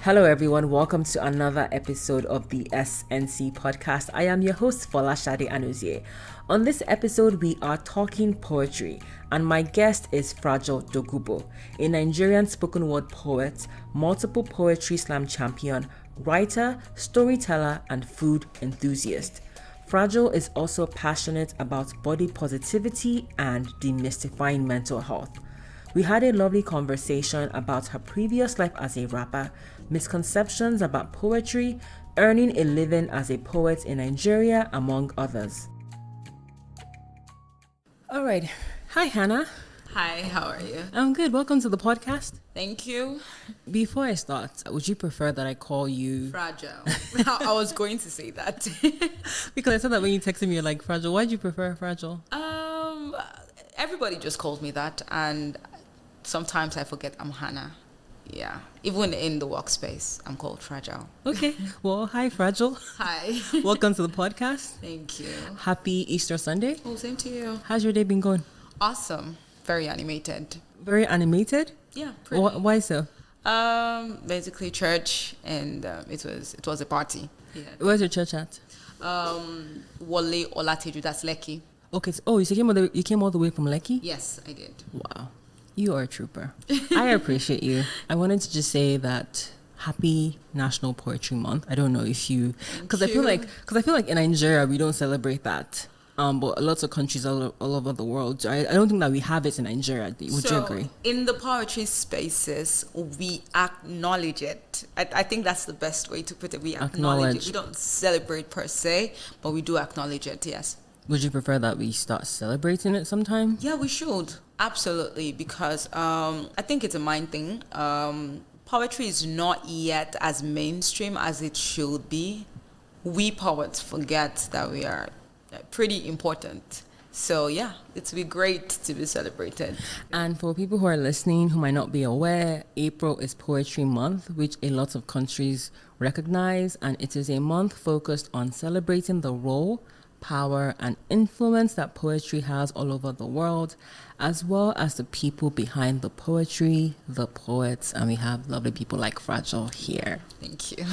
Hello everyone, welcome to another episode of the SNC podcast. I am your host Folashade Anuzie. On this episode, we are talking poetry, and my guest is Fragile Dogubo, a Nigerian spoken word poet, multiple poetry slam champion, writer, storyteller, and food enthusiast. Fragile is also passionate about body positivity and demystifying mental health. We had a lovely conversation about her previous life as a rapper, misconceptions about poetry, earning a living as a poet in Nigeria, among others. All right. Hi, Hannah. Hi, how are you? I'm good. Welcome to the podcast. Thank you. Before I start, would you prefer that I call you Fragile? I was going to say that. Because I said that when you texted me, you're like, Fragile. Why do you prefer Fragile? Everybody just calls me that, and sometimes I forget I'm Hannah. Yeah, even in the workspace, I'm called Fragile. Okay. Well, hi, Fragile. Hi. Welcome to the podcast. Thank you. Happy Easter Sunday. Oh, same to you. How's your day been going? Awesome. Very animated. Very animated? Yeah. Pretty. Why so? Basically church, and it was a party. Yeah. Where's your church at? Wale Olateju, that's Lekki. Okay. So, you came all the way from Lekki? Yes, I did. Wow. You are a trooper. I appreciate you. I wanted to just say that happy National Poetry Month. I don't know if you, because I feel like in Nigeria we don't celebrate that. But lots of countries all over the world. I don't think that we have it in Nigeria. Would you agree? In the poetry spaces, we acknowledge it. I think that's the best way to put it. We acknowledge it. We don't celebrate per se, but we do acknowledge it, yes. Would you prefer that we start celebrating it sometime? Yeah, we should. Absolutely, because I think it's a mind thing. Poetry is not yet as mainstream as it should be. We poets forget that we are pretty important. So yeah, it's be great to be celebrated. And for people who are listening who might not be aware, April is Poetry Month, which a lot of countries recognize, and it is a month focused on celebrating the role, power, and influence that poetry has all over the world, as well as the people behind the poetry, the poets, and we have lovely people like Fragile here. Thank you.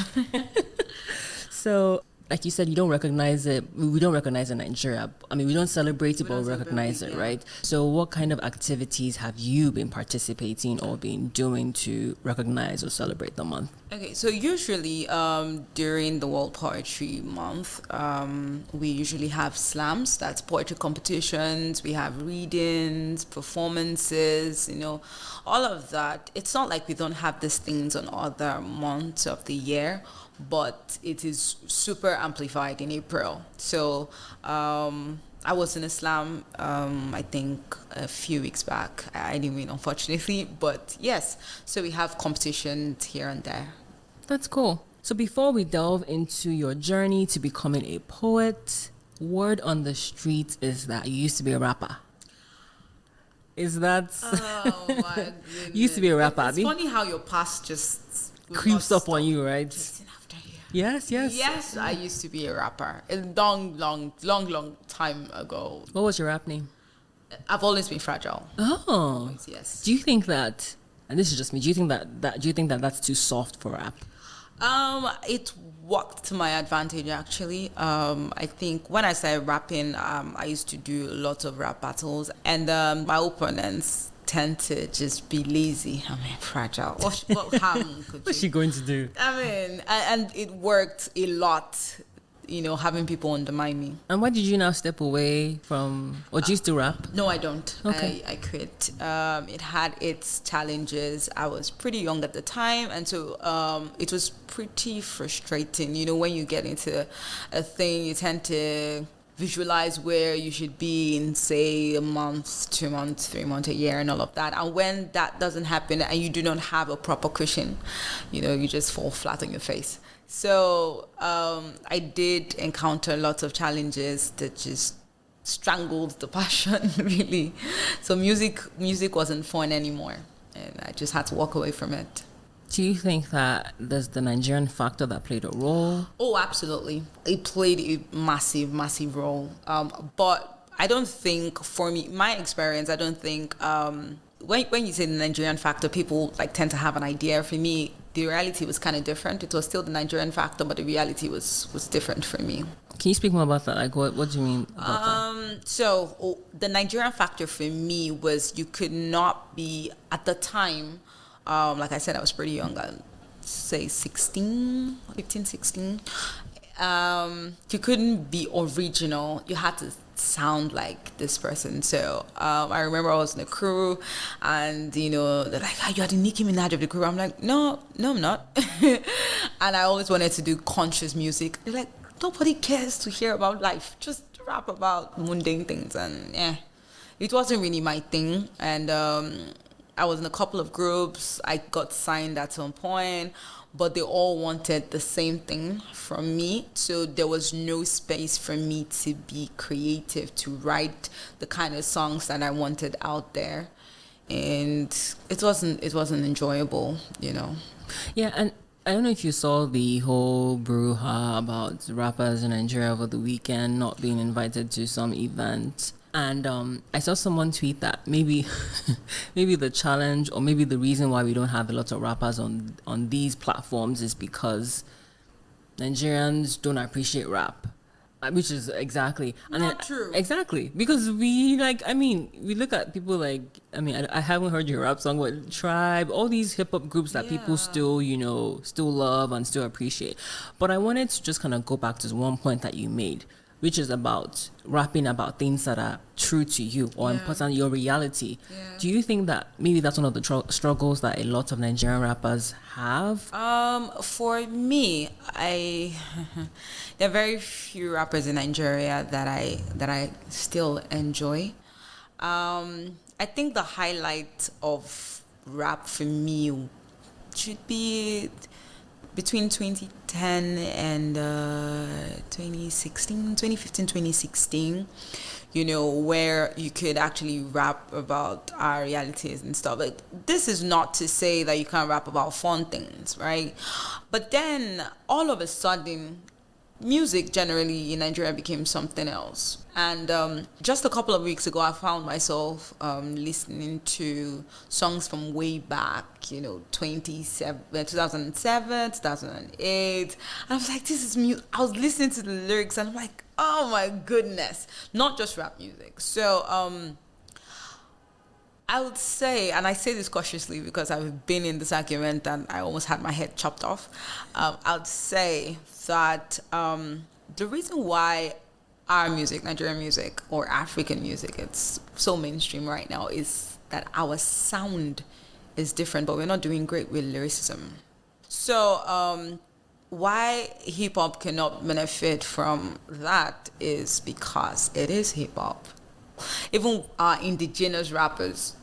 So, like you said, you don't recognize it. We don't recognize it in Nigeria. I mean, we don't celebrate it, but we recognize it, right? So what kind of activities have you been participating or been doing to recognize or celebrate the month? Okay, so usually during the World Poetry Month, we usually have slams, that's poetry competitions, we have readings, performances, all of that. It's not like we don't have these things on other months of the year, but it is super amplified in April. So I was in a slam, I think a few weeks back. I didn't win, unfortunately, but yes. So we have competitions here and there. That's cool. So before we delve into your journey to becoming a poet, word on the street is that you used to be a rapper. Is that... Oh my goodness. You used to be a rapper. It's funny how your past just... creeps up on you, right? Yes. Yes, I used to be a rapper a long time ago. What was your rap name? I've always been Fragile. Oh, always, yes. Do you think that, and this is just me, do you think that that's too soft for rap? It worked to my advantage actually. I think when I started rapping, I used to do a lot of rap battles, and my opponents tend to just be lazy. I mean, Fragile. What harm could What's she going to do? I mean, and it worked a lot, having people undermine me. And why did you now step away from, or do you still rap? No, I don't. Okay. I quit. It had its challenges. I was pretty young at the time, and so it was pretty frustrating. When you get into a thing, you tend to visualize where you should be in, say, a month, 2 months, 3 months, a year, and all of that. And when that doesn't happen and you do not have a proper cushion, you just fall flat on your face. So I did encounter lots of challenges that just strangled the passion, really. So music wasn't fun anymore, and I just had to walk away from it. Do you think that there's the Nigerian factor that played a role? Oh, absolutely. It played a massive role. But I don't think, for me, my experience, I don't think when you say the Nigerian factor, people tend to have an idea. For me, the reality was kind of different. It was still the Nigerian factor, but the reality was different for me. Can you speak more about that? Like, what do you mean about that? So the Nigerian factor for me was you could not be, at the time, like I said, I was pretty young, I'd say 16, 15, 16. You couldn't be original. You had to sound like this person. So I remember I was in a crew, and they're like, "Oh, you are the Nicki Minaj of the crew." I'm like, no, I'm not. And I always wanted to do conscious music. They're like, nobody cares to hear about life. Just rap about mundane things. And it wasn't really my thing. And I was in a couple of groups. I got signed at some point, but they all wanted the same thing from me. So there was no space for me to be creative, to write the kind of songs that I wanted out there. And it wasn't enjoyable. Yeah, and I don't know if you saw the whole brouhaha about rappers in Nigeria over the weekend not being invited to some event. And I saw someone tweet that maybe the challenge, or maybe the reason why we don't have a lot of rappers on these platforms is because Nigerians don't appreciate rap. Which is exactly not true. Exactly, because we look at people like, I haven't heard your rap song, but Tribe, all these hip hop groups that people still love and still appreciate. But I wanted to just kind of go back to one point that you made, which is about rapping about things that are true to you or important, your reality. Yeah. Do you think that maybe that's one of the struggles that a lot of Nigerian rappers have? For me, there are very few rappers in Nigeria that I still enjoy. I think the highlight of rap for me should be between 2010 and 2015, 2016, where you could actually rap about our realities and stuff. Like, this is not to say that you can't rap about fun things, right? But then all of a sudden, music generally in Nigeria became something else. And just a couple of weeks ago, I found myself listening to songs from way back, 2007, 2008. And I was like, this is music. I was listening to the lyrics and I'm like, oh my goodness. Not just rap music. So I would say, and I say this cautiously because I've been in this argument and I almost had my head chopped off. I would say that the reason why our music, Nigerian music or African music, it's so mainstream right now, is that our sound is different, but we're not doing great with lyricism. So why hip hop cannot benefit from that is because it is hip hop. Even our indigenous rappers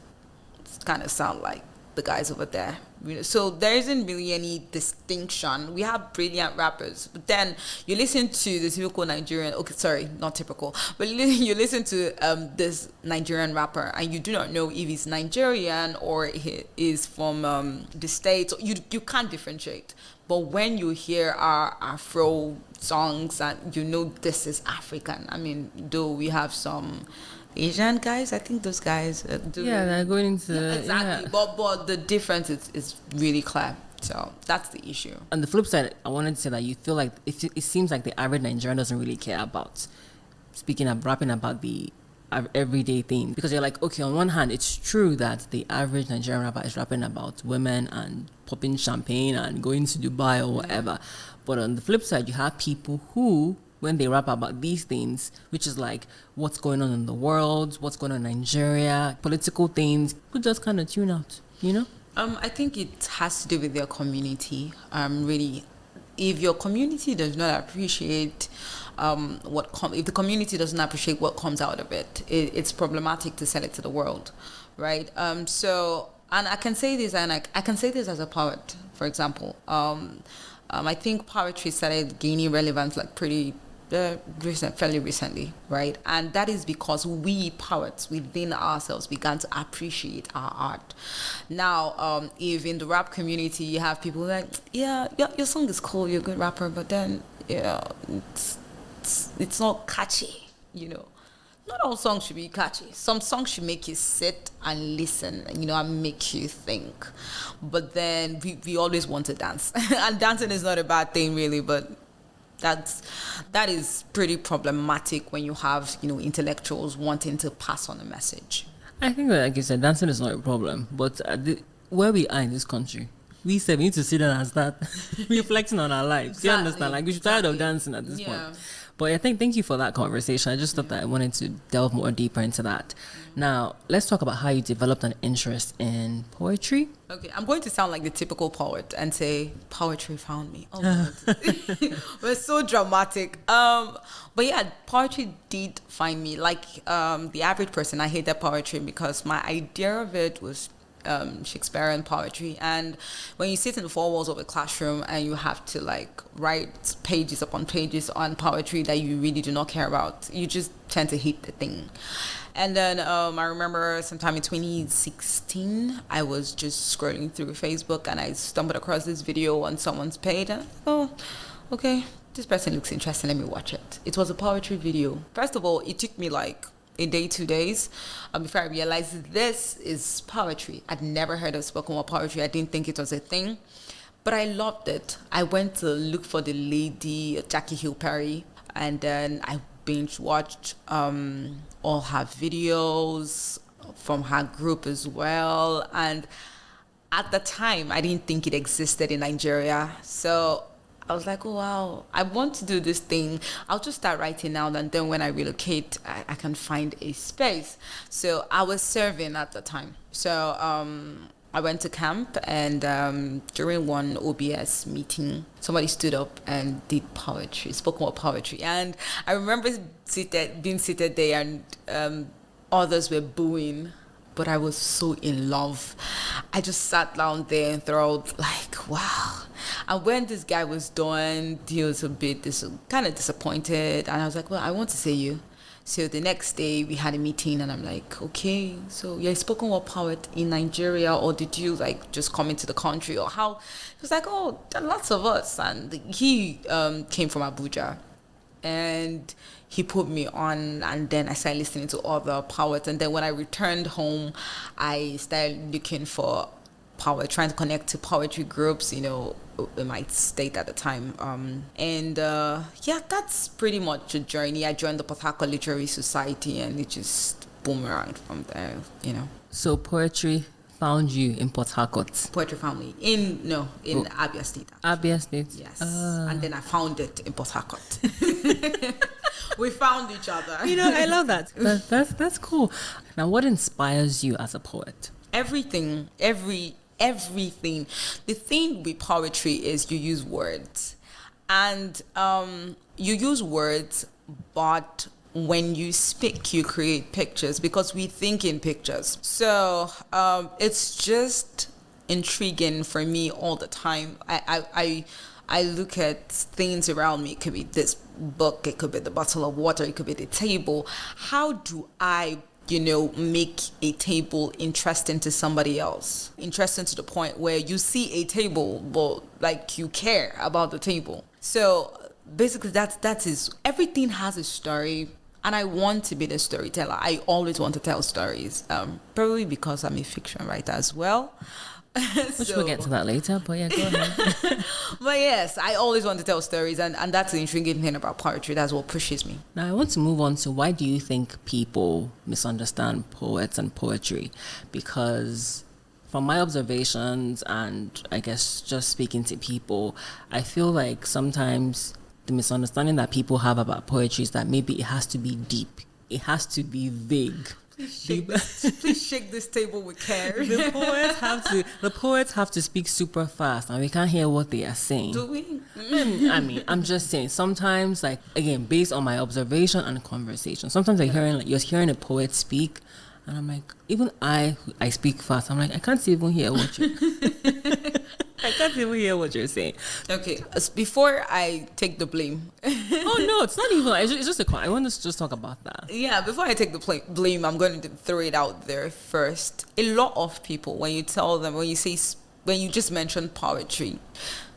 kind of sound like the guys over there. So there isn't really any distinction. We have brilliant rappers, but then you listen to the typical Nigerian, okay, sorry, not typical, but you listen to this Nigerian rapper and you do not know if he's Nigerian or he is from the States. You can't differentiate. But when you hear our Afro songs and this is African, though we have some Asian guys, I think those guys do. Yeah, they're going into exactly. Yeah. But the difference is really clear. So that's the issue. On the flip side, I wanted to say that you feel like it seems like the average Nigerian doesn't really care about rapping about the everyday thing, because you're like, okay, on one hand, it's true that the average Nigerian rapper is rapping about women and popping champagne and going to Dubai or whatever. But on the flip side, you have people who, when they rap about these things, which is like what's going on in the world, what's going on in Nigeria, political things, people just kind of tune out, I think it has to do with their community. Really, if your community does not appreciate if the community doesn't appreciate what comes out of it, it's problematic to sell it to the world, right? So, and I can say this, and I can say this as a poet, for example. I think poetry started gaining relevance like fairly recently, right? And that is because we poets within ourselves began to appreciate our art. Now, if in the rap community you have people like, yeah, your song is cool, you're a good rapper, but then it's not catchy, not all songs should be catchy. Some songs should make you sit and listen, and make you think. But then we always want to dance. And dancing is not a bad thing, really, but that is pretty problematic when you have, intellectuals wanting to pass on a message. I think that, like you said, dancing is not a problem. But where we are in this country, we said we need to sit down and start reflecting on our lives. Exactly, you understand? Like, we should tired of dancing at this point. But I thank you for that conversation. I just thought that I wanted to delve more deeper into that. Now, let's talk about how you developed an interest in poetry. Okay, I'm going to sound like the typical poet and say, poetry found me. Oh, we're so dramatic. But yeah, poetry did find me. Like the average person, I hated poetry because my idea of it was Shakespearean poetry, and when you sit in the four walls of a classroom and you have to like write pages upon pages on poetry that you really do not care about, you just tend to hate the thing. And then I remember sometime in 2016 I was just scrolling through Facebook and I stumbled across this video on someone's page, and okay, this person looks interesting, let me watch it. It was a poetry video. First of all, it took me like a day, 2 days, before I realized this is poetry. I'd never heard of spoken word poetry. I didn't think it was a thing, but I loved it. I went to look for the lady, Jackie Hill Perry, and then I binge watched all her videos from her group as well. And at the time, I didn't think it existed in Nigeria. So I was like, oh, wow, I want to do this thing. I'll just start writing now, and then when I relocate, I can find a space. So I was serving at the time. So I went to camp, and during one OBS meeting, somebody stood up and did poetry, spoken word poetry. And I remember being seated there, and others were booing. But I was so in love. I just sat down there and thought, like, wow. And when this guy was done, he was a bit kind of disappointed. And I was like, well, I want to see you. So the next day we had a meeting, and I'm like, okay, so you're a spoken word poet in Nigeria, or did you like just come into the country, or how? He was like, oh, there are lots of us. And he came from Abuja. And he put me on, and then I started listening to other poets. And then when I returned home, I started looking for poet, trying to connect to poetry groups, in my state at the time. That's pretty much a journey. I joined the Port Harcourt Literary Society, and it just boomeranged from there, So poetry found you in Port Harcourt? Poetry found me in Abia State. Abia State? Yes. And then I found it in Port Harcourt. We found each other. I love that. That's cool. Now, what inspires you as a poet? Everything. The thing with poetry is you use words. And you use words, but when you speak, you create pictures, because we think in pictures. So it's just intriguing for me all the time. I look at things around me. It could be this book, it could be the bottle of water, it could be the table. How do I make a table interesting to somebody else? Interesting to the point where you see a table, but like you care about the table. So basically that is, everything has a story. And I want to be the storyteller. I always want to tell stories. Probably because I'm a fiction writer as well. Which we'll get to that later, but yeah, go ahead. But yes, I always want to tell stories, and that's the intriguing thing about poetry. That's what pushes me. Now, I want to move on to, why do you think people misunderstand poets and poetry? Because from my observations, and I guess just speaking to people, I feel like sometimes the misunderstanding that people have about poetry is that maybe it has to be deep. It has to be vague. Please shake this table with care. The poets have to speak super fast, and we can't hear what they are saying. Do we? I'm just saying, sometimes, like, again, based on my observation and conversation, sometimes you're hearing a poet speak, and I'm like, even I speak fast. I'm like, I can't even hear what you're saying. Okay, before I take the blame. Oh no, it's not even. It's just I want us to just talk about that. Yeah, before I take the blame, I'm going to throw it out there first. A lot of people, when you just mention poetry,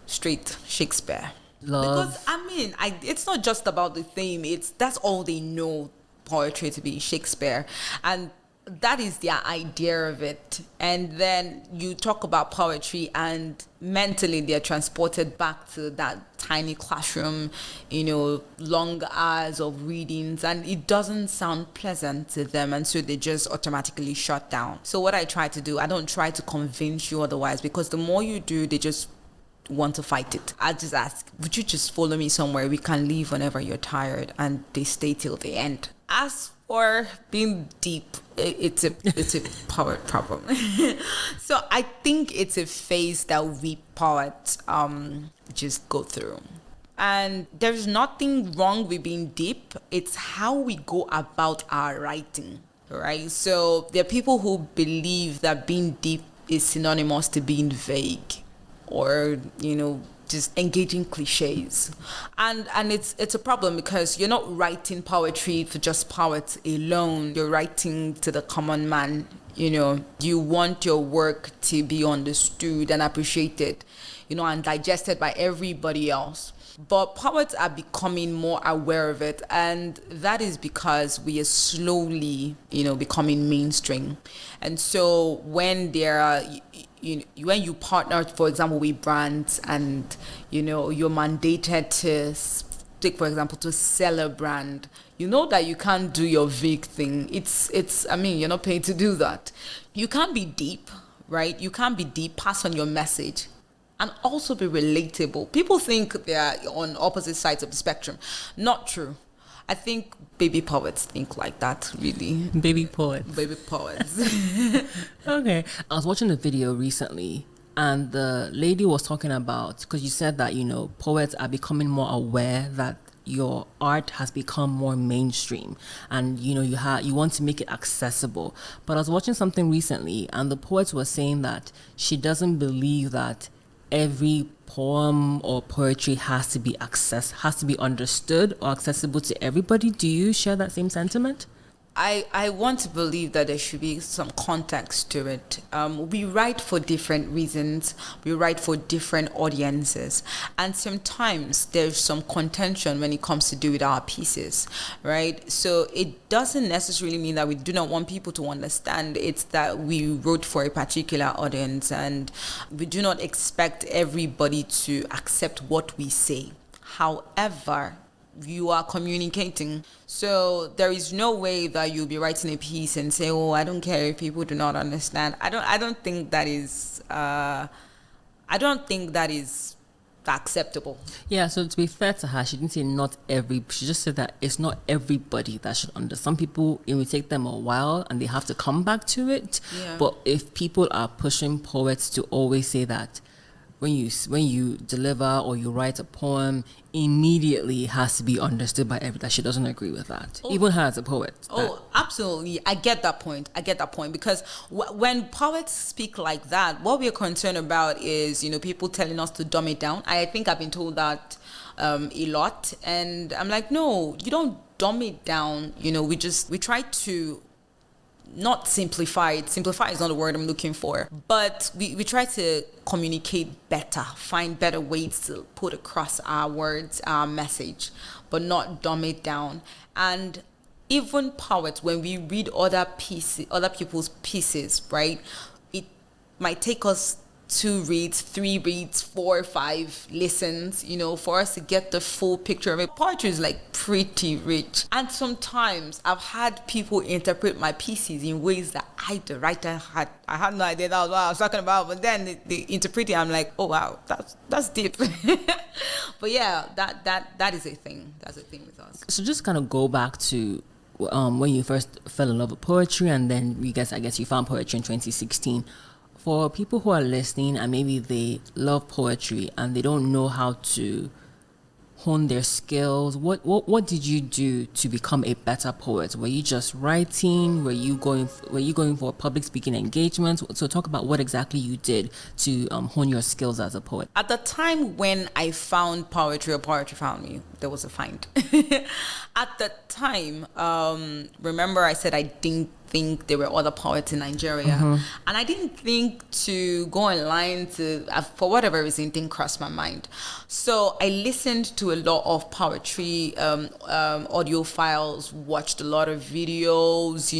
straight Shakespeare. Love. Because it's not just about the theme. That's all they know poetry to be Shakespeare. And that is their idea of it. And then you talk about poetry and mentally they're transported back to that tiny classroom, long hours of readings, and it doesn't sound pleasant to them, and so they just automatically shut down. So what I try to do, I don't try to convince you otherwise, because the more you do, they just want to fight it. I just ask, would you just follow me somewhere? We can leave whenever you're tired, and they stay till the end. As for being deep, it's a poet problem. So I think it's a phase that we poets just go through. And there's nothing wrong with being deep. It's how we go about our writing, right? So there are people who believe that being deep is synonymous to being vague, or just engaging cliches, and it's a problem, because you're not writing poetry for just poets alone. You're writing to the common man. You want your work to be understood and appreciated, and digested by everybody else. But poets are becoming more aware of it, and that is because we are slowly, becoming mainstream. And so when there are, when you partner, for example, with brands, and you're mandated to take, for example, to sell a brand, that you can't do your vague thing. You're not paid to do that. You can't be deep, right? You can't be deep, pass on your message, and also be relatable. People think they are on opposite sides of the spectrum. Not true. I think baby poets think like that, really. Baby poets. Baby poets. Okay. I was watching a video recently, and the lady was talking about, because you said that, poets are becoming more aware that your art has become more mainstream, and you want to make it accessible. But I was watching something recently, and the poet was saying that she doesn't believe that every poem or poetry has to be understood or accessible to everybody. Do you share that same sentiment? I want to believe that there should be some context to it. We write for different reasons. We write for different audiences. And sometimes there's some contention when it comes to do with our pieces, right? So it doesn't necessarily mean that we do not want people to understand. It's that we wrote for a particular audience, and we do not expect everybody to accept what we say. However, you are communicating. So there is no way that you'll be writing a piece and say, "Oh, I don't care if people do not understand." I don't think that is acceptable. Yeah, so to be fair to her, she didn't say she just said that it's not everybody that should understand. Some people, it will take them a while and they have to come back to it. Yeah. But if people are pushing poets to always say that when you deliver or you write a poem, immediately it has to be understood by everybody, she doesn't agree with that. Even her as a poet. Absolutely. I get that point. Because when poets speak like that, what we're concerned about is, people telling us to dumb it down. I think I've been told that a lot. And I'm like, no, you don't dumb it down. We try to not simplify it. Simplify is not the word I'm looking for. But we try to communicate better, find better ways to put across our words, our message, but not dumb it down. And even poets, when we read other people's pieces, right, it might take us 2 reads, 3 reads, 4, 5 listens, for us to get the full picture of it. Poetry is pretty rich. And sometimes I've had people interpret my pieces in ways that I, the writer, I had no idea that was what I was talking about. But then the interpreting, I'm like, oh wow, that's deep. But yeah, that is a thing. That's a thing with us. So just kind of go back to when you first fell in love with poetry, and then I guess you found poetry in 2016. For people who are listening and maybe they love poetry and they don't know how to hone their skills, what did you do to become a better poet? Were you just writing? Were you going for public speaking engagements? So talk about what exactly you did to hone your skills as a poet. At the time when I found poetry, or poetry found me, there was a find. At the time, remember I said I didn't think there were other poets in Nigeria. And I didn't think to go online to, for whatever reason, didn't cross my mind. So I listened to a lot of poetry audio files, watched a lot of videos,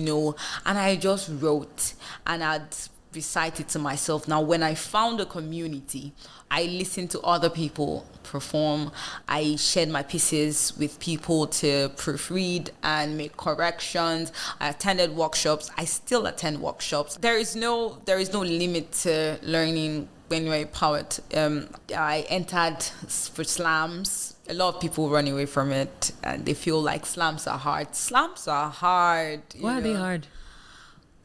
and I just wrote, and I'd recite it to myself. Now, when I found a community, I listened to other people perform. I shared my pieces with people to proofread and make corrections. I attended workshops. I still attend workshops. There is no limit to learning when you're a poet. I entered for slams. A lot of people run away from it and they feel like slams are hard. Slams are hard. Why are they hard?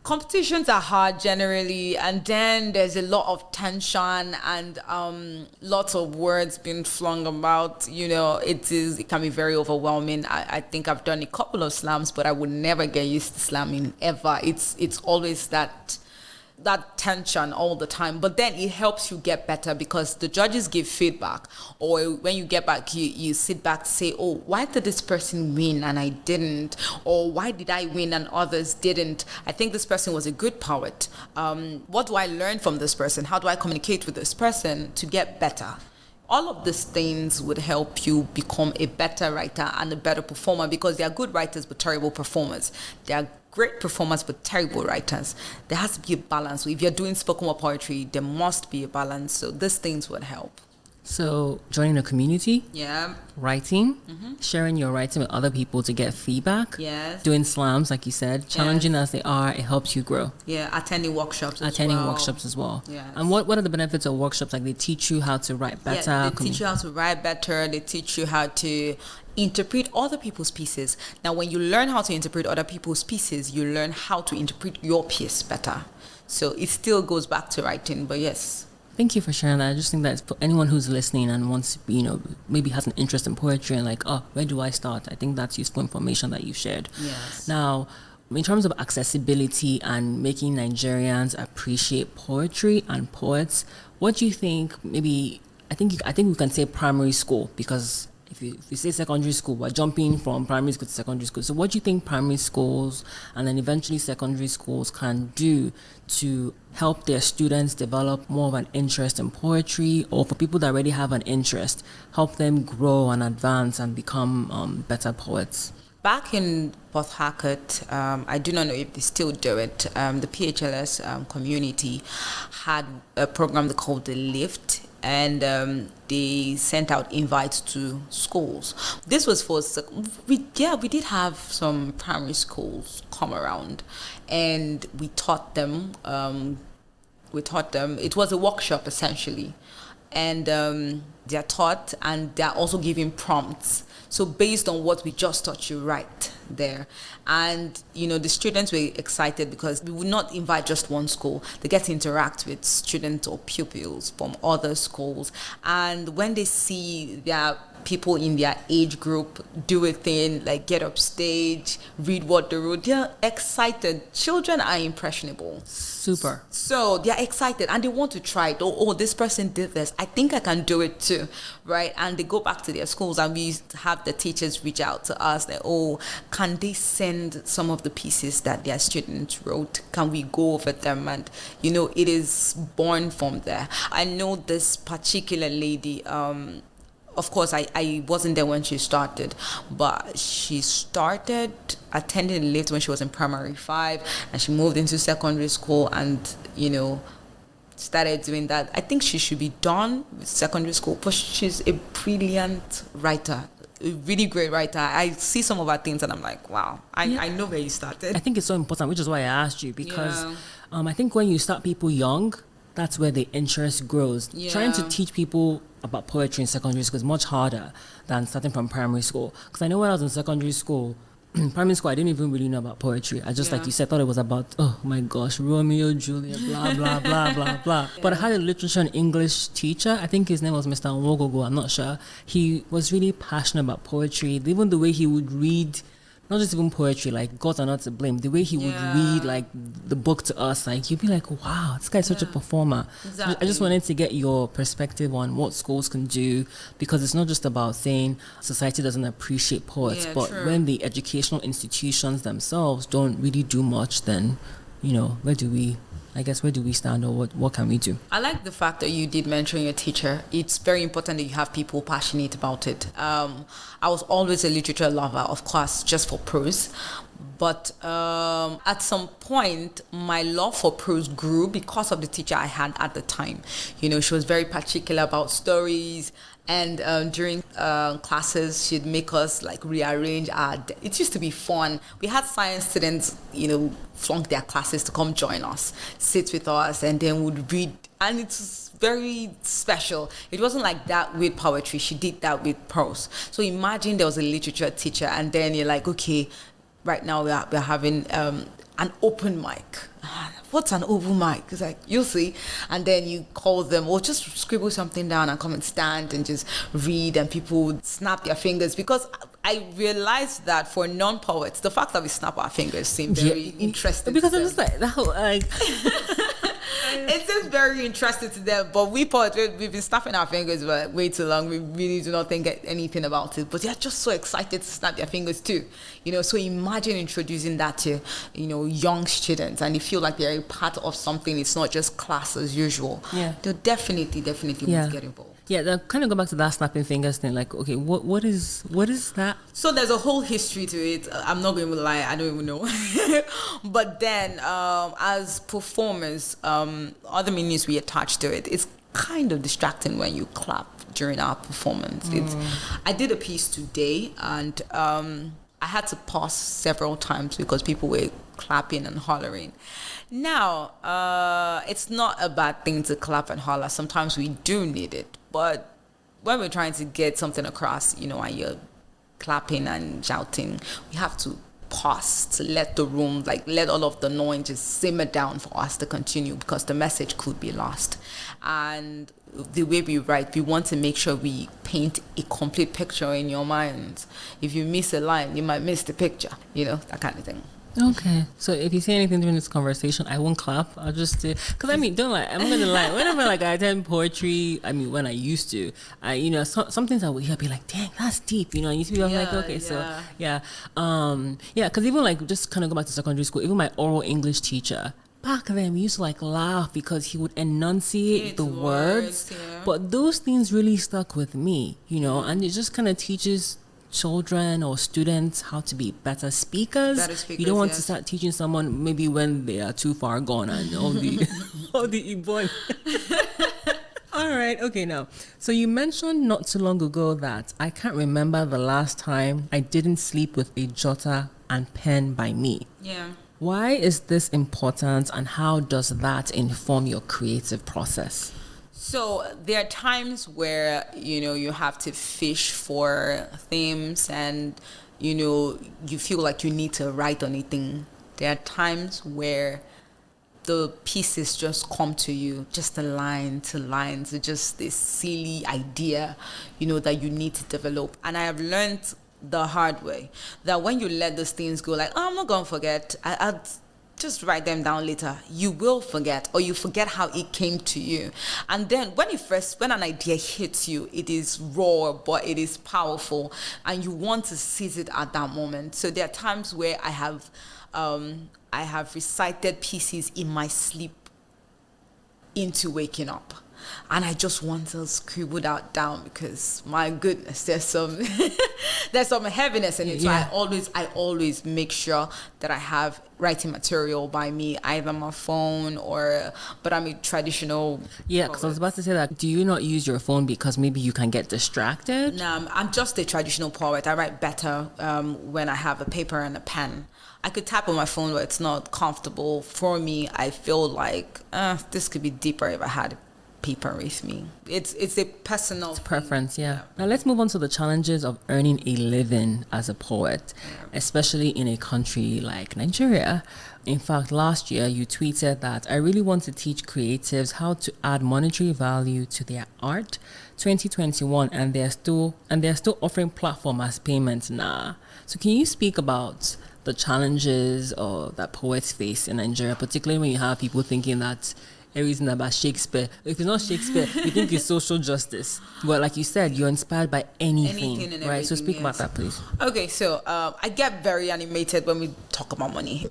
Competitions are hard generally, and then there's a lot of tension and lots of words being flung about. It can be very overwhelming. I think I've done a couple of slams, but I would never get used to slamming ever. It's always that tension all the time, but then it helps you get better because the judges give feedback, or when you get back you sit back to say, oh, why did this person win and I didn't, or why did I win and others didn't? I think this person was a good poet. What do I learn from this person? How do I communicate with this person to get better? All of these things would help you become a better writer and a better performer, because there are good writers but terrible performers. There are great performers but terrible writers. There has to be a balance. So if you're doing spoken word poetry, there must be a balance. So these things would help. So joining a community, writing, sharing your writing with other people to get feedback, doing slams, like you said, challenging as they are, it helps you grow. Attending workshops as well. And what are the benefits of workshops? Like they teach you how to write better. They teach you how to write better. They teach you how to interpret other people's pieces. Now, when you learn how to interpret other people's pieces, you learn how to interpret your piece better. So it still goes back to writing, but yes. Thank you for sharing that. I just think that for anyone who's listening and wants to, maybe has an interest in poetry and like, oh, where do I start? I think that's useful information that you shared. Yes. Now, in terms of accessibility and making Nigerians appreciate poetry and poets, what do you think? Maybe I think we can say primary school, because if you say secondary school, we're jumping from primary school to secondary school. So what do you think primary schools and then eventually secondary schools can do to help their students develop more of an interest in poetry, or for people that already have an interest, help them grow and advance and become better poets? Back in Port Harcourt, I do not know if they still do it, the PHLS community had a program they called the Lift, and they sent out invites to schools. This was for we did have some primary schools come around, and we taught them. It was a workshop essentially, and they're taught, and they're also giving prompts. So based on what we just taught you right there. And, the students were excited because we would not invite just one school. They get to interact with students or pupils from other schools. And when they see their people in their age group do a thing, like get up stage, read what they wrote, they're excited. Children are impressionable. Super. So they're excited and they want to try it. Oh, this person did this. I think I can do it too, right? And they go back to their schools, and we have the teachers reach out to us that, can they send some of the pieces that their students wrote? Can we go over them? And, it is born from there. I know this particular lady, of course, I wasn't there when she started, but she started attending late when she was in primary 5, and she moved into secondary school and, started doing that. I think she should be done with secondary school, but she's a brilliant writer, a really great writer. I see some of her things and I'm like, wow, I know where you started. I think it's so important, which is why I asked you, because I think when you start people young, that's where the interest grows. Trying to teach people about poetry in secondary school is much harder than starting from primary school. Because I know when I was in secondary school, primary school, I didn't even really know about poetry. I just, like you said, thought it was about, oh my gosh, Romeo, Juliet, blah, blah, blah, blah, blah. But I had a literature and English teacher. I think his name was Mr. Nwogogo, I'm not sure. He was really passionate about poetry. Even the way he would read not just even poetry, like gods are not to blame. The way he would read like the book to us, like you'd be like, wow, this guy's such a performer. Exactly. I just wanted to get your perspective on what schools can do, because it's not just about saying society doesn't appreciate poets, but true. when the educational institutions themselves don't really do much, then, you know, where do we stand, or what can we do? I like the fact that you did mention your teacher. It's very important that you have people passionate about it. I was always a literature lover, of course, just for prose. But at some point, my love for prose grew because of the teacher I had at the time. You know, she was very particular about stories. And during classes, she'd make us like rearrange it used to be fun. We had science students, you know, flunk their classes to come join us, sit with us, and then would read. And it was very special. It wasn't like that with poetry. She did that with prose. So imagine there was a literature teacher, and then you're like, okay, right now we're having an open mic. What's an open mic? It's like, you'll see. And then you call them, or just scribble something down and come and stand and just read, and people would snap their fingers. Because I realized that for non-poets, the fact that we snap our fingers seems very interesting. Because I'm just like, that whole, like... It seems very interesting to them, but we poets, we've been snapping our fingers for way too long. We really do not think anything about it, but they're just so excited to snap their fingers too. You know, so imagine introducing that to, you know, young students, and they feel like they're a part of something. It's not just class as usual. Yeah, they'll definitely want to get involved. Yeah, that kind of go back to that snapping fingers thing. Like, okay, what is that? So there's a whole history to it. I'm not going to lie, I don't even know. But then, as performers, other meanings we attach to it. It's kind of distracting when you clap during our performance. I did a piece today, and I had to pause several times because people were clapping and hollering. Now, it's not a bad thing to clap and holler. Sometimes we do need it. But when we're trying to get something across, you know, and you're clapping and shouting, we have to pause to let the room, like, let all of the noise just simmer down for us to continue, because the message could be lost. And the way we write, we want to make sure we paint a complete picture in your mind. If you miss a line, you might miss the picture, you know, that kind of thing. Okay, so if you say anything during this conversation, I won't clap. I'll just because I mean, don't lie. I'm gonna lie. Whenever like I attend poetry, I mean, when I used to, you know, some things I would hear be like, dang, that's deep. You know, I used to be like, okay, so yeah, because even like just kind of go back to secondary school, even my oral English teacher. Back then, we used to like laugh because he would enunciate the words, but those things really stuck with me, you know, and it just kind of teaches children or students how to be better speakers. You don't want to start teaching someone maybe when they are too far gone and all the Ibon. All right, okay, now. So you mentioned not too long ago that I can't remember the last time I didn't sleep with a jotter and pen by me. Yeah. Why is this important, and how does that inform your creative process? So there are times where, you know, you have to fish for themes, and, you know, you feel like you need to write on anything. There are times where the pieces just come to you, just a line to lines, just this silly idea, you know, that you need to develop. And I have learned the hard way that when you let those things go, like, oh, I'm not going to forget, I'll just write them down later, you will forget, or you forget how it came to you. And then when an idea hits you, it is raw, but it is powerful, and you want to seize it at that moment. So there are times where I have recited pieces in my sleep into waking up. And I just want to scribble that down because, my goodness, there's some heaviness in it. So I always make sure that I have writing material by me, either my phone but I'm a traditional. Yeah, because I was about to say that. Do you not use your phone because maybe you can get distracted? No, I'm just a traditional poet. I write better when I have a paper and a pen. I could tap on my phone, but it's not comfortable for me. I feel like this could be deeper if I had paper with me. It's a personal preference. Yeah. Now let's move on to the challenges of earning a living as a poet, especially in a country like Nigeria. In fact, last year you tweeted that I really want to teach creatives how to add monetary value to their art. 2021, and they're still offering platform as payment now. So can you speak about the challenges that poets face in Nigeria, particularly when you have people thinking that everything about Shakespeare, if it's not Shakespeare, you think it's social justice. But like you said, you're inspired by anything and right? So speak about that, please. Okay, so I get very animated when we talk about money.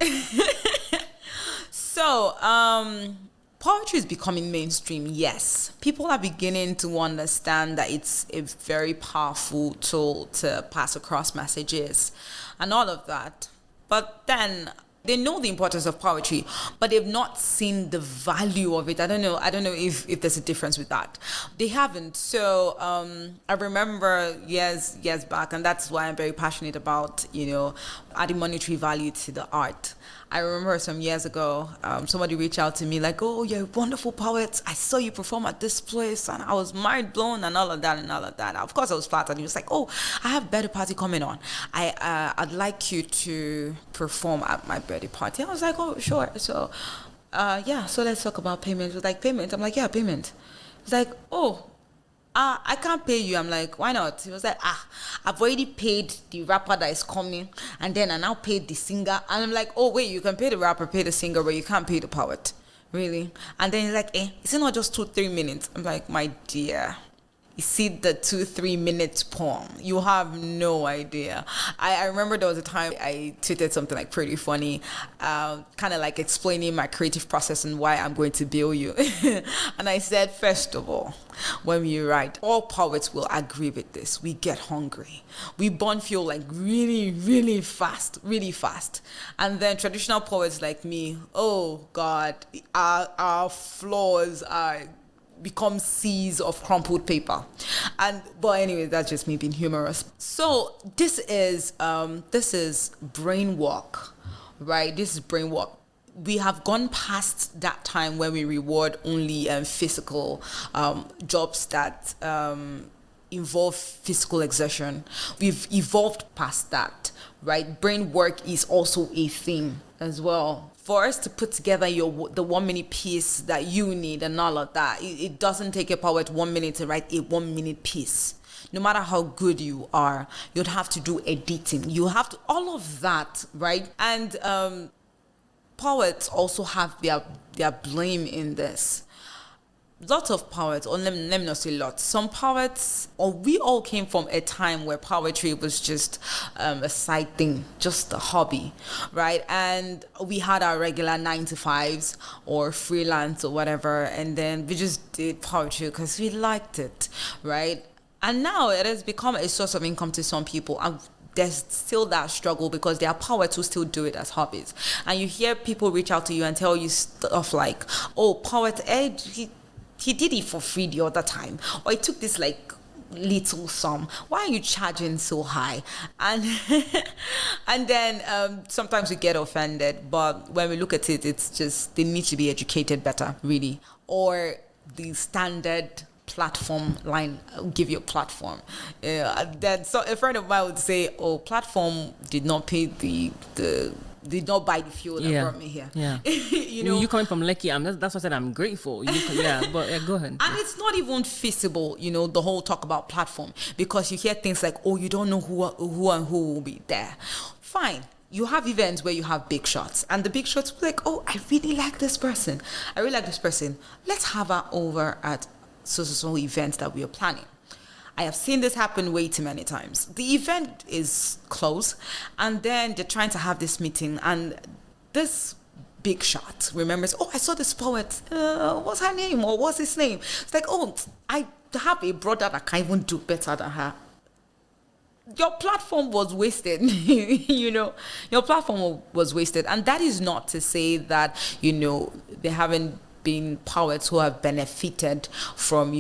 So, poetry is becoming mainstream, yes. People are beginning to understand that it's a very powerful tool to pass across messages and all of that. But then they know the importance of poetry, but they've not seen the value of it. I don't know if there's a difference with that. They haven't. So I remember years back, and that's why I'm very passionate about, adding monetary value to the art. I remember some years ago, somebody reached out to me like, oh, you're a wonderful poet. I saw you perform at this place and I was mind blown and all of that. Of course, I was flattered. He was like, oh, I have birthday party coming on. I'd like you to perform at my birthday party. I was like, oh, sure. So, so let's talk about payment. He was like, payment? I'm like, yeah, payment. He's like, oh, I can't pay you. I'm like, why not? He was like, I've already paid the rapper that is coming, and then I now paid the singer. And I'm like, oh, wait, you can pay the rapper, pay the singer, but you can't pay the poet. Really? And then he's like, is it not just 2-3 minutes? I'm like, my dear, you see the 2-3 minutes poem. You have no idea. I remember there was a time I tweeted something like pretty funny, kind of like explaining my creative process and why I'm going to bill you. And I said, first of all, when we write, all poets will agree with this. We get hungry. We burn fuel like really, really fast. And then traditional poets like me, oh God, our flaws are become seas of crumpled paper. But anyway, that's just me being humorous. So this is brain work, right? This is brain work. We have gone past that time when we reward only physical jobs that involve physical exertion. We've evolved past that, right? Brain work is also a thing as well. For us to put together the 1 minute piece that you need and all of that, it doesn't take a poet 1 minute to write a 1 minute piece. No matter how good you are, you'd have to do editing. You have to, all of that, right? And poets also have their blame in this. Lots of poets, or let me not say lots, some poets, or we all came from a time where poetry was just a side thing, just a hobby, right? And we had our regular 9-to-5s or freelance or whatever, and then we just did poetry because we liked it, right? And now it has become a source of income to some people. And there's still that struggle because there are poets who still do it as hobbies. And you hear people reach out to you and tell you stuff like, oh, Poet Ed, he did it for free the other time, or he took this like little sum. Why are you charging so high? And and then sometimes we get offended, but when we look at it, it's just they need to be educated better, really. Or the standard platform line, give you a platform. So a friend of mine would say, oh, platform did not pay did not buy the fuel that brought me here. Yeah. You coming from Lekki, that's what I said, I'm grateful. Go ahead. And it's not even feasible, the whole talk about platform, because you hear things like, oh, you don't know who and who will be there. Fine. You have events where you have big shots, and the big shots will be like, oh, I really like this person. Let's have her over at so event that we are planning. I have seen this happen way too many times. The event is closed, and then they're trying to have this meeting, and this big shot remembers, oh, I saw this poet, what's her name, or what's his name? It's like, oh, I have a brother that can even do better than her. Your platform was wasted. Your platform was wasted. And that is not to say that, there haven't been poets who have benefited from,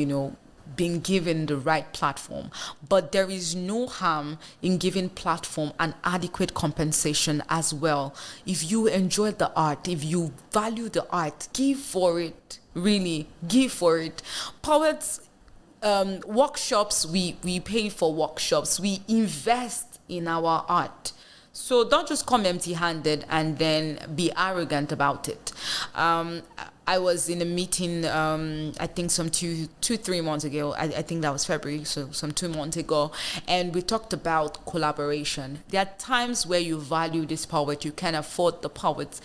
being given the right platform. But there is no harm in giving platform an adequate compensation as well. If you enjoy the art, if you value the art, give for it. really give for it. Poets, workshops, we pay for workshops, we invest in our art. So don't just come empty-handed and then be arrogant about it. I was in a meeting, I think some 3 months ago. I think that was February, so some 2 months ago. And we talked about collaboration. There are times where you value this poet, you can afford the poet.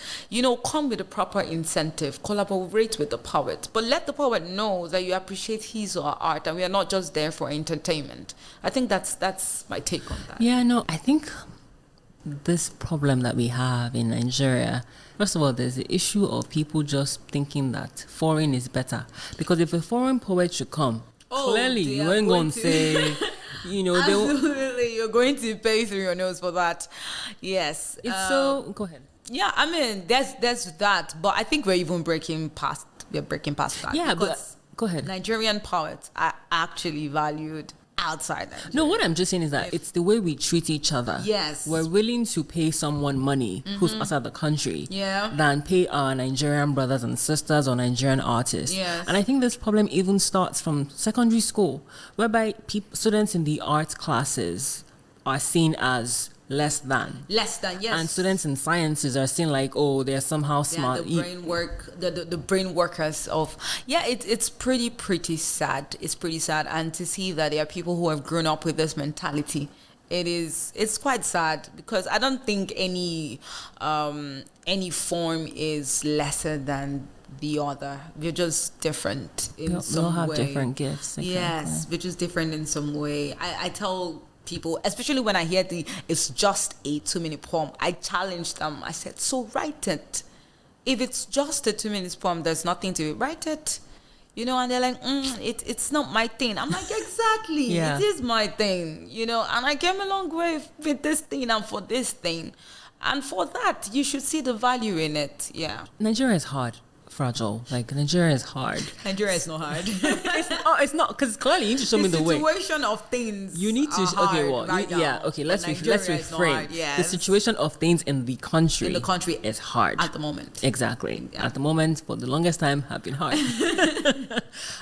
Come with a proper incentive, collaborate with the poet. But let the poet know that you appreciate his or her art and we are not just there for entertainment. I think that's my take on that. Yeah, no, I think this problem that we have in Nigeria, first of all, there's the issue of people just thinking that foreign is better. Because if a foreign poet should come, clearly you ain't going to say, absolutely, you're going to pay through your nose for that. Yes. Go ahead. Yeah, I mean, there's that. But I think we're breaking past that. Yeah, but go ahead. Nigerian poets are actually valued outside Nigeria. No, what I'm just saying is that it's the way we treat each other. Yes. We're willing to pay someone money who's outside the country than pay our Nigerian brothers and sisters or Nigerian artists. Yes. And I think this problem even starts from secondary school, whereby students in the art classes are seen as less than, yes. And students in sciences are seen like, they're somehow smart. The brain work, the brain workers of, it's pretty sad. It's pretty sad. And to see that there are people who have grown up with this mentality, it's quite sad, because I don't think any form is lesser than the other. We're just different in some way. We all have different gifts. Yes, we're just different in some way. I tell people, especially when I hear it's just a 2-minute poem, I challenge them. I said, so write it. If it's just a 2-minute poem, there's nothing to it, write it. And they're like, it's not my thing. I'm like, exactly, It is my thing, and I came a long way with this thing and for this thing. And for that, you should see the value in it. Yeah. Nigeria is hard. Fragile. Like, Nigeria is hard. Nigeria is not hard. It's not, because clearly you need to show me the way. The situation of things. You need to. Let's reframe. Yes. The situation of things in the country is hard at the moment. Exactly. Yeah. At the moment, for the longest time, have been hard.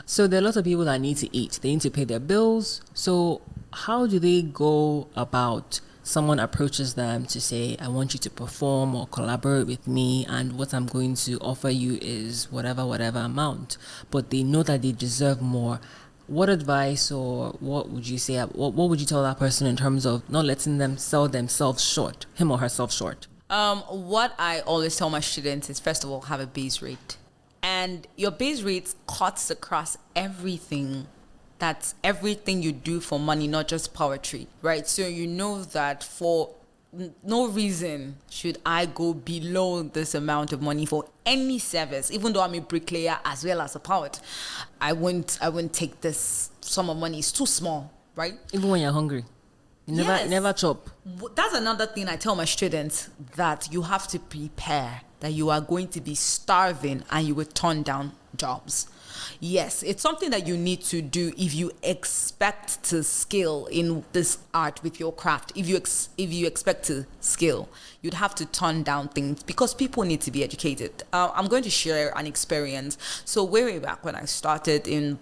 So there are lots of people that need to eat. They need to pay their bills. So how do they go about? Someone approaches them to say, I want you to perform or collaborate with me, and what I'm going to offer you is whatever amount, but they know that they deserve more. What advice, or what would you say, what would you tell that person in terms of not letting them sell themselves short, him or herself short? What I always tell my students is, first of all, have a base rate. And your base rate cuts across everything. That's everything you do for money, not just poetry, right? So you know that for no reason should I go below this amount of money for any service, even though I'm a bricklayer as well as a poet. I wouldn't take this sum of money. It's too small, right? Even when you're hungry. You never chop. That's another thing I tell my students, that you have to prepare that you are going to be starving and you will turn down jobs. Yes, it's something that you need to do if you expect to scale in this art with your craft. If you expect to scale, you'd have to turn down things, because people need to be educated. I'm going to share an experience. So way back when I started in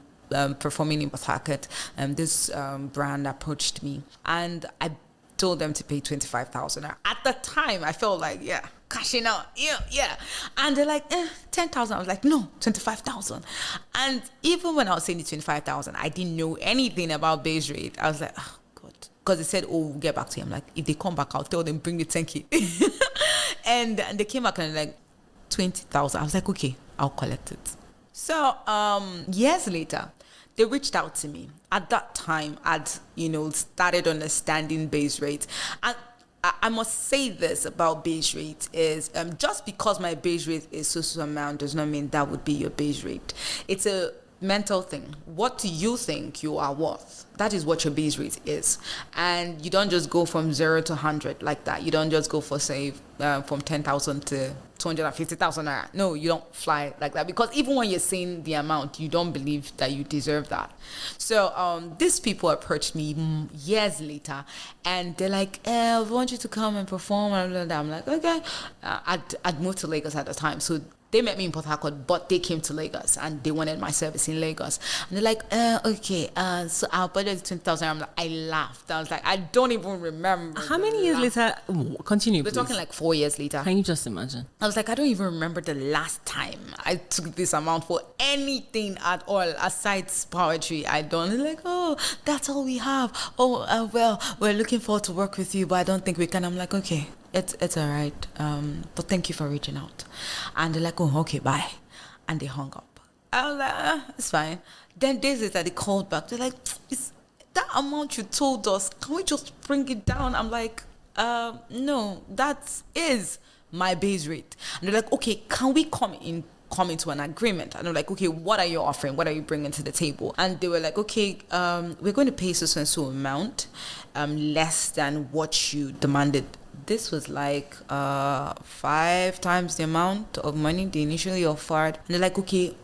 performing in Port Harcourt, this brand approached me, and I told them to pay 25,000. At the time, I felt like, cashing out, and they're like, 10,000. I was like, no, 25,000. And even when I was saying the 25,000, I didn't know anything about base rate. I was like, oh God, because they said, we'll get back to you. I'm like, if they come back, I'll tell them, bring the 10K. and they came back and like 20,000. I was like, okay, I'll collect it. So years later, they reached out to me. At that time, I'd started understanding base rate. And I must say this about base rate is, just because my base rate is so amount does not mean that would be your base rate. It's a mental thing. What do you think you are worth? That is what your base rate is. And you don't just go from 0 to 100 like that. You don't just go for, say, from 10,000 to 250,000. No, you don't fly like that, because even when you're saying the amount, you don't believe that you deserve that. So these people approached me years later, and they're like, we want you to come and perform. I'm like, okay. I'd moved to Lagos at the time, so They met me in Port Harcourt, but they came to Lagos and they wanted my service in Lagos. And they're like, okay, so our budget is 20,000. I laughed. I was like, I don't even remember. How many years later? Continue, We're please. talking like 4 years later. Can you just imagine? I was like, I don't even remember the last time I took this amount for anything at all aside poetry. I don't. They're like, oh, that's all we have. Oh, well, we're looking forward to work with you, but I don't think we can. I'm like, okay. It's all right. But thank you for reaching out. And they're like, oh, okay, bye. And they hung up. I was like, it's fine. Then days later, they called back. They're like, is that amount you told us, can we just bring it down? I'm like, no, that is my base rate. And they're like, okay, can we come into an agreement? And I'm like, okay, what are you offering? What are you bringing to the table? And they were like, okay, we're going to pay so and so amount, less than what you demanded. This was like 5 times the amount of money they initially offered. And they're like, okay,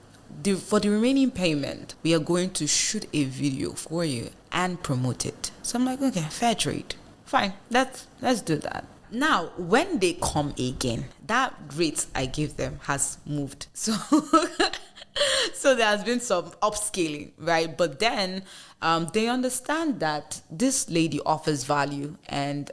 for the remaining payment, we are going to shoot a video for you and promote it. So I'm like, okay, fair trade. Fine, let's do that. Now, when they come again, that rate I give them has moved. So so there has been some upscaling, right? But then they understand that this lady offers value, and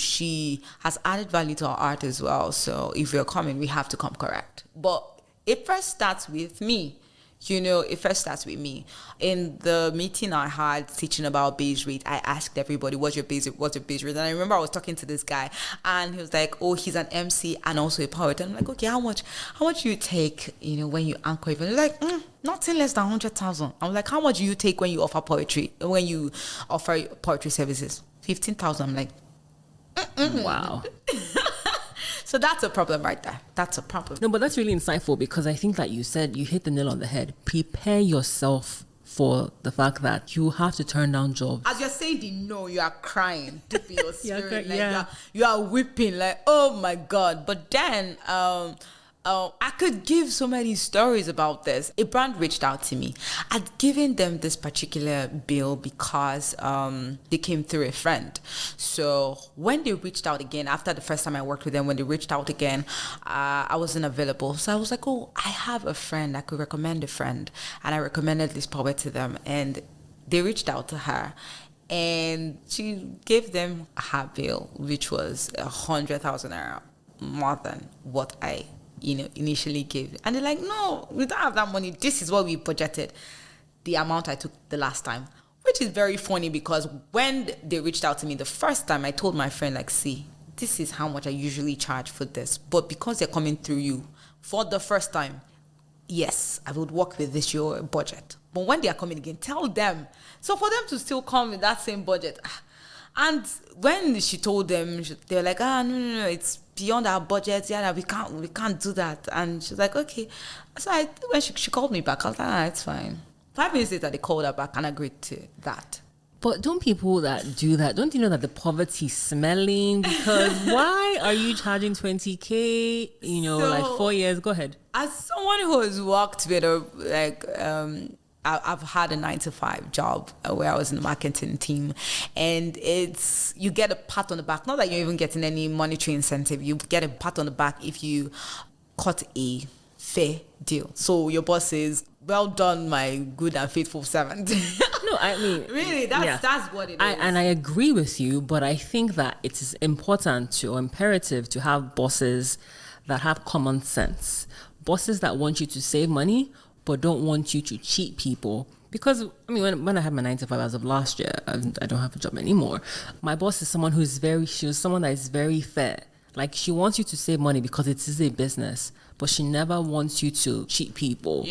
she has added value to our art as well. So if we're coming, we have to come correct. But it first starts with me. It first starts with me. In the meeting I had teaching about base rate, I asked everybody, what's your base rate? And I remember I was talking to this guy, and he was like, oh, he's an MC and also a poet. And I'm like, okay, how much do you take, when you anchor event? He's like, nothing less than 100,000. I'm like, how much do you take when you offer poetry services? 15,000. I'm like, wow. So that's a problem right there. That's a problem. No, but that's really insightful, because I think that you hit the nail on the head. Prepare yourself for the fact that you have to turn down jobs. As you're saying the no, you are crying deep in your spirit. Yeah. You are weeping like, oh my God. But then I could give so many stories about this. A brand reached out to me. I'd given them this particular bill because they came through a friend. So when they reached out again, after the first time I worked with them, when they reached out again, I wasn't available. So I was like, oh, I have a friend. I could recommend a friend. And I recommended this poet to them. And they reached out to her. And she gave them her bill, which was 100,000 naira, more than what I initially gave. And they're like, no, we don't have that money. This is what we budgeted. The amount I took the last time, which is very funny, because when they reached out to me the first time, I told my friend, like, see, this is how much I usually charge for this. But because they're coming through you for the first time, yes, I would work with this, your budget. But when they are coming again, tell them. So for them to still come with that same budget. And when she told them, they were like, no, it's beyond our budget. Yeah, we can't do that. And she's like, okay. So when she called me back, I was like, it's fine. 5 minutes later, they called her back and agreed to that. But don't people that do that, don't you know that the poverty is smelling? Because why are you charging 20K, like 4 years? Go ahead. As someone who has worked with I've had a 9-to-5 job where I was in the marketing team, and you get a pat on the back. Not that you're even getting any monetary incentive. You get a pat on the back if you cut a fair deal. So your boss says, well done, my good and faithful servant. No, I mean, really, that's what it is. And I agree with you, but I think that it is important or imperative to have bosses that have common sense. Bosses that want you to save money, but don't want you to cheat people. Because, when I had my 9-to-5 as of last year, I don't have a job anymore. My boss is someone she was someone that is very fair. Like, she wants you to save money because it is a business, but she never wants you to cheat people,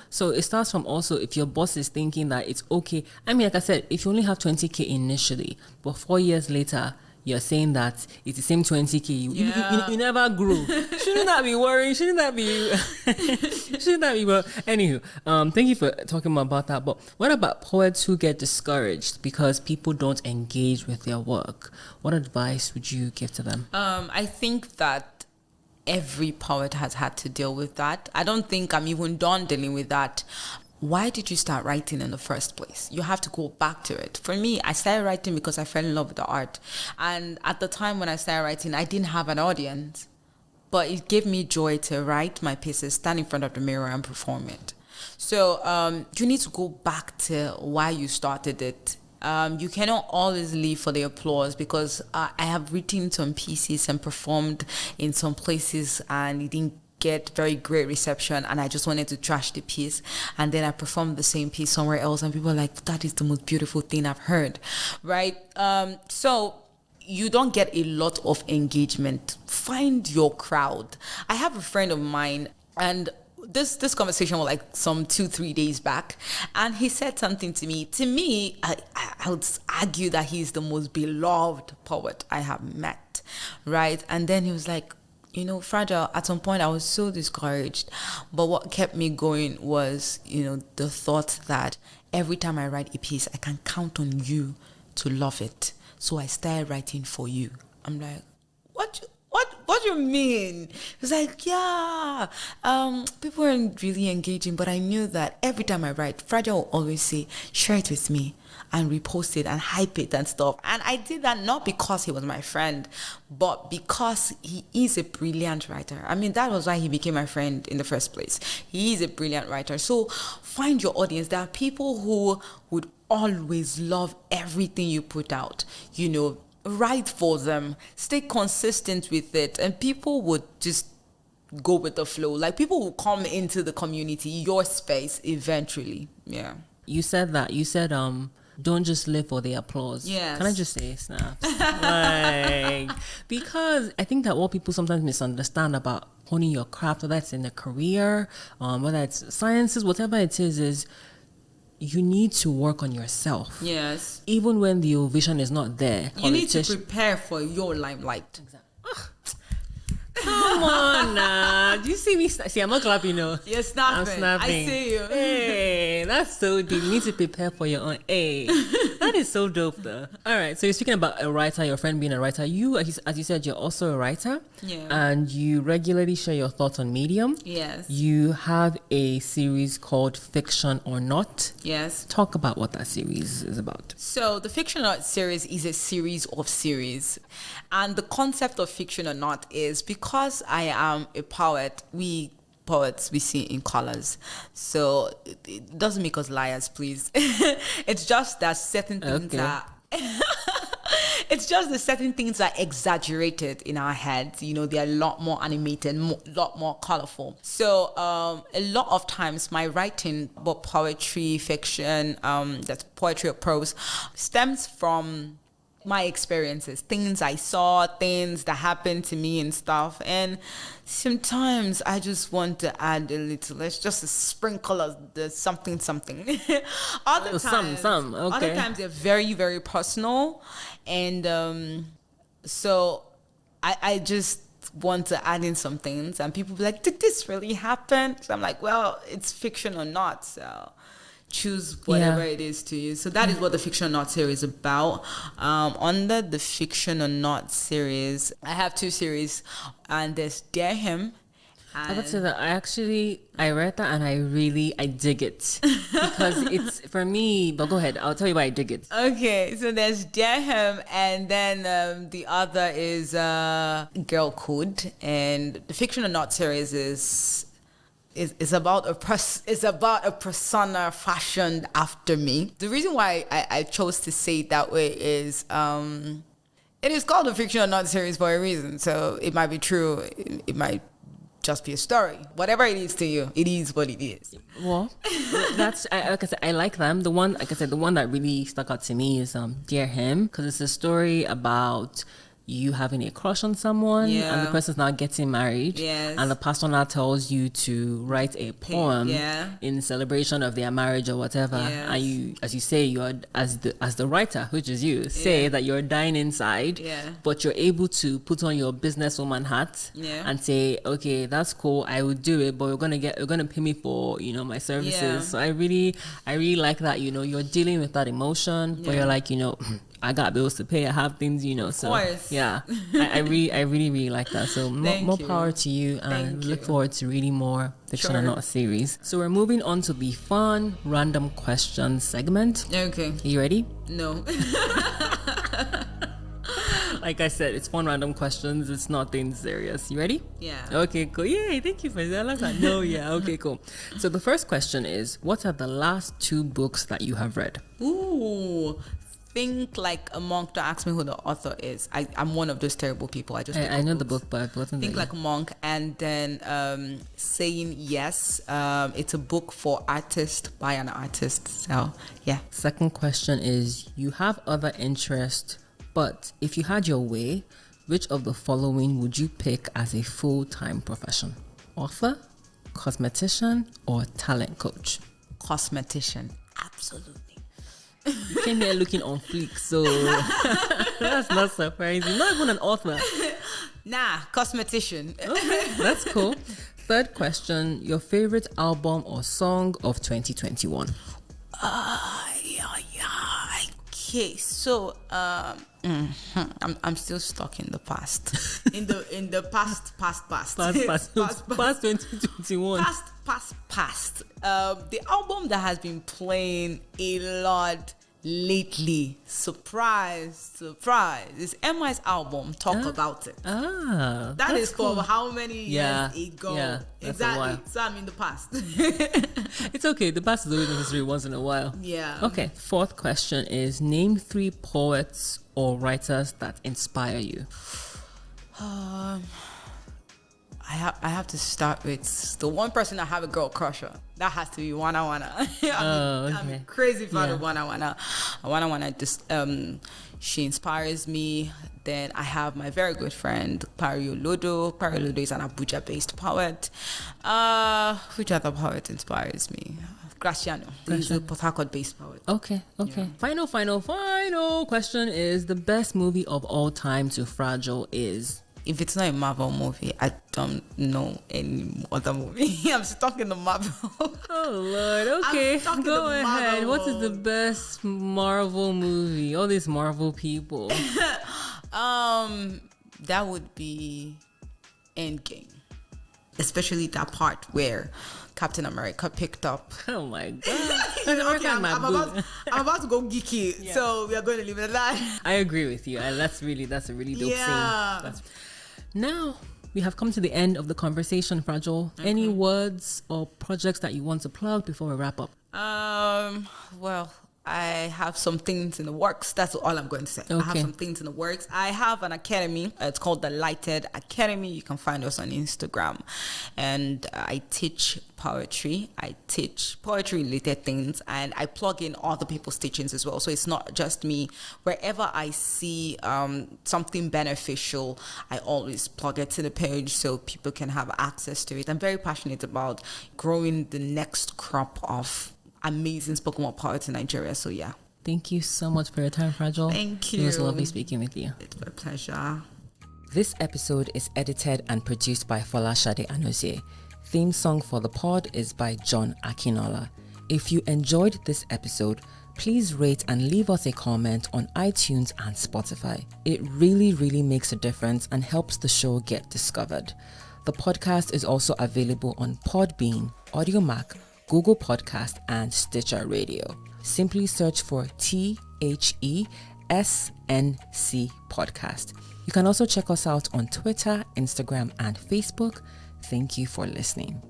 So it starts from also, if your boss is thinking that it's okay. Like I said, if you only have 20K initially, but 4 years later, you're saying that it's the same 20K. You never grew. Shouldn't that be worrying? Shouldn't that be? Well, anywho, thank you for talking about that. But what about poets who get discouraged because people don't engage with their work? What advice would you give to them? I think that every poet has had to deal with that. I don't think I'm even done dealing with that. Why did you start writing in the first place? You have to go back to it. For me, I started writing because I fell in love with the art. And at the time when I started writing, I didn't have an audience. but it gave me joy to write my pieces, stand in front of the mirror and perform it. So you need to go back to why you started it. You cannot always live for the applause, because I have written some pieces and performed in some places and it didn't get very great reception, and I just wanted to trash the piece, and then I performed the same piece somewhere else and people were like, that is the most beautiful thing I've heard, right? So you don't get a lot of engagement. Find your crowd. I have a friend of mine, and this conversation was like some 2-3 days back, and he said something to me. I would argue that he's the most beloved poet I have met, right? And then he was like, Fragile, at some point I was so discouraged, but what kept me going was, the thought that every time I write a piece, I can count on you to love it. So I started writing for you. I'm like, what do you mean? It's like, yeah, people weren't really engaging, but I knew that every time I write, Fragile will always say, share it with me and repost it and hype it and stuff. And I did that not because he was my friend, but because he is a brilliant writer. I mean, that was why he became my friend in the first place. He is a brilliant writer. So find your audience. There are people who would always love everything you put out, write for them, stay consistent with it, and people would just go with the flow. Like, people will come into the community, your space, eventually. Yeah. You said don't just live for the applause. Yes. Can I just say snaps? Because I think that what people sometimes misunderstand about honing your craft, whether it's in a career, whether it's sciences, whatever it is you need to work on yourself. Yes. Even when the vision is not there. You need to prepare for your limelight. Exactly. Come on, do you see me? See, I'm not clapping, You're snapping. I'm snapping. I see you. Hey, that's so deep. You need to prepare for your own. Hey, that is so dope, though. All right, so you're speaking about a writer, your friend being a writer. You, as you said, you're also a writer. Yeah. And you regularly share your thoughts on Medium. Yes. You have a series called Fiction or Not. Yes. Talk about what that series is about. So the Fiction or Not series is a series of series. And the concept of Fiction or Not is because I am a poet, we poets, we see in colors. So it doesn't make us liars, please. It's just that certain things are... It's just the certain things are exaggerated in our heads. They're a lot more animated, a lot more colorful. So a lot of times my writing, both poetry, fiction, that's poetry or prose, stems from my experiences, things I saw, things that happened to me and stuff. And sometimes I just want to add a little, let's just a sprinkle of the something. Other times, okay. Other times they're very, very personal. And so I just want to add in some things, and people be like, did this really happen? So I'm like, well, it's fiction or not, so choose whatever it is to you. So that is what the Fiction or Not series is about. Under the Fiction or Not series, I have 2 series, and there's Dare Him. I would say that I read that and I dig it because it's for me, but go ahead, I'll tell you why I dig it. Okay, so there's Dare Him, and then the other is Girl Code, and the Fiction or Not series is about a persona fashioned after me. The reason why I chose to say it that way is it is called the Fiction or Not series for a reason. So it might be true, it might just be a story. Whatever it is to you, it is what it is. Well, that's like I said, I like them. The one, like I said, the one that really stuck out to me is Dear Him, because it's a story about you having a crush on someone and the person's now getting married, and the pastor now tells you to write a poem in celebration of their marriage or whatever, and you, as you say, you're as the writer, which is you, say that you're dying inside, but you're able to put on your businesswoman hat and say, okay, that's cool, I would do it, but you're gonna pay me for my services. So I really like that. You're dealing with that emotion, but you're like, I got bills to pay, I have things, so of course. Yeah, I really like that. So more power to you, and look forward to reading more Fiction or Not series. So we're moving on to the fun random questions segment. Okay. Are you ready? No. Like I said, it's fun random questions. It's nothing serious. You ready? Yeah. Okay, cool. Yay, thank you for that. Like, no, yeah. Okay, cool. So the first question is, what are the last 2 books that you have read? Ooh. Think Like a Monk. Don't ask me who the author is. I'm one of those terrible people. I know the book, but wasn't Think Like a Monk. And then Saying Yes. It's a book for artists by an artist. So yeah. Second question is, you have other interests, but if you had your way, which of the following would you pick as a full-time profession? Author, cosmetician, or talent coach? Cosmetician. Absolutely. You came here looking on fleek, so that's not surprising. Not even an author. Nah, cosmetician. Okay, that's cool. Third question, your favorite album or song of 2021? Okay, so I'm still stuck in the past. In the past. Past 2021. Past. The album that has been playing a lot lately, surprise, is MI's album, Talk About It. That is cool. for how many years ago? Yeah, exactly. So I'm in the past. It's okay. The past is always necessary once in a while. Yeah. Okay. Fourth question is, name 3 poets or writers that inspire you. I have to start with the one person I have a girl crush on. That has to be Wana Wana. I'm a crazy fan of Wana Wana. Wana Wana just she inspires me. Then I have my very good friend Pario Lodo. Pario Lodo is an Abuja-based poet. Which other poet inspires me? Graciano. He's a Port Harcourt-based poet. Okay. Yeah. Final question is, the best movie of all time to Fragile is? If it's not a Marvel movie, I don't know any other movie. I'm stuck in the Marvel. Oh, Lord. Okay, go ahead. What is the best Marvel movie? All these Marvel people. That would be Endgame. Especially that part where Captain America picked up. Oh my God. Okay, I'm about to go geeky, so we are going to leave it at that. I agree with you. That's a really dope scene. Now, we have come to the end of the conversation, Fragile. Okay. Any words or projects that you want to plug before we wrap up? Well, I have some things in the works. That's all I'm going to say. Okay. I have some things in the works. I have an academy. It's called the Lighted Academy. You can find us on Instagram. And I teach poetry. I teach poetry-related things. And I plug in other people's teachings as well. So it's not just me. Wherever I see something beneficial, I always plug it to the page so people can have access to it. I'm very passionate about growing the next crop of amazing spoken word poets in Nigeria. So yeah. Thank you so much for your time, Fragile. Thank you. It was lovely speaking with you. It's my pleasure. This episode is edited and produced by Folashade Anozie. Theme song for the pod is by John Akinola. If you enjoyed this episode, please rate and leave us a comment on iTunes and Spotify. It really makes a difference and helps the show get discovered. The podcast is also available on Podbean, AudioMac, Google Podcast, and Stitcher Radio. Simply search for THESNC Podcast. You can also check us out on Twitter, Instagram, and Facebook. Thank you for listening.